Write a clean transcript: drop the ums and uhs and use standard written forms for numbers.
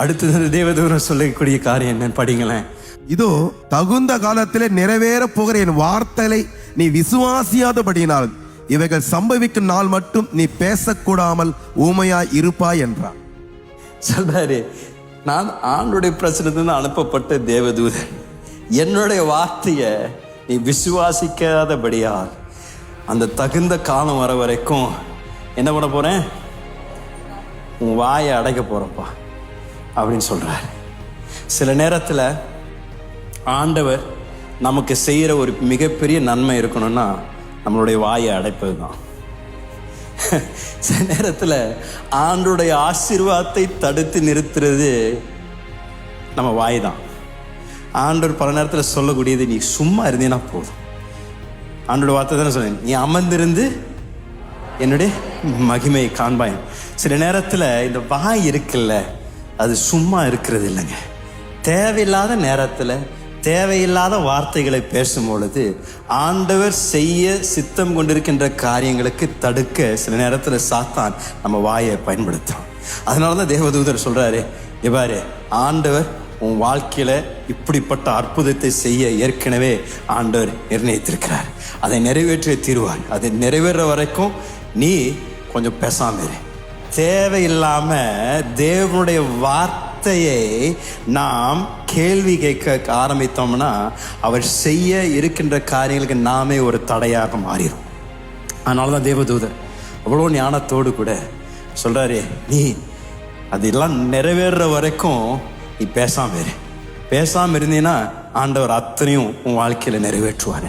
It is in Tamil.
அடுத்தது தேவதூதன் சொல்லக்கூடிய காரியம் என்னன்னு படிங்களேன். இதோ தகுந்த காலத்திலே நிறைவேற போகிற என் வார்த்தைகளை நீ விசுவாசியாதபடியினால் இவைகள் சம்பவிக்கும் நாள் மட்டும் நீ பேசக்கூடாமல் ஊமையாய் இருப்பாய் என்றார். சொல்றாரு, நான் ஆண்டுடைய பிரச்சனத்திலிருந்து அனுப்பப்பட்ட தேவதூதன். என்னுடைய வார்த்தையை நீ விசுவாசிக்காதபடியால் அந்த தகுந்த காலம் வர வரைக்கும் என்ன பண்ண போறேன், உன் வாயை அடைக்க போறப்பா அப்படின்னு சொல்றாரு. சில நேரத்தில் ஆண்டவர் நமக்கு செய்கிற ஒரு மிகப்பெரிய நன்மை இருக்கணும்னா நம்மளுடைய வாயை அடைப்பது தான். சில நேரத்தில் ஆண்டோடைய ஆசீர்வாதத்தை தடுத்து நிறுத்துறது நம்ம வாய் தான். ஆண்டவர் பல நேரத்தில் சொல்லக்கூடியது, நீ சும்மா இருந்தீங்கன்னா போதும். ஆண்டோட வார்த்தை தானே சொன்னேன், நீ அமர்ந்திருந்து என்னுடைய மகிமையை காண்பாய். சில நேரத்தில் இந்த வாய் இருக்குல்ல, அது சும்மா இருக்கிறது இல்லைங்க. தேவையில்லாத நேரத்தில் தேவையில்லாத வார்த்தைகளை பேசும் பொழுது ஆண்டவர் செய்ய சித்தம் கொண்டிருக்கின்ற காரியங்களுக்கு தடுக்க சில நேரத்தில் சாத்தான் நம்ம வாயை பயன்படுத்தும். அதனால தான் தேவதூதர் சொல்றாரு, இவ்வாறு ஆண்டவர் உன் வாழ்க்கையில இப்படிப்பட்ட அற்புதத்தை செய்ய ஏற்கனவே ஆண்டவர் நிர்ணயித்திருக்கிறார். அதை நிறைவேற்றிய தீர்வார். அதை நிறைவேற வரைக்கும் நீ கொஞ்சம் பேசாம இரு. தேவையில்லாம தேவனுடைய வார்த்தையை நாம் கேள்வி கேட்க ஆரம்பித்தோம்னா அவர் செய்ய இருக்கின்ற காரியங்களுக்கு நாமே ஒரு தடையாக மாறிடும். அதனால தான் தேவதூதர் அவ்வளோ ஞானத்தோடு கூட சொல்றாரு, நீ அதெல்லாம் நிறைவேற வரைக்கும் நீ பேசாம இரு. பேசாம இருந்தீன்னா ஆண்டவர் அத்தனையும் உன் வாழ்க்கையில நிறைவேற்றுவார்.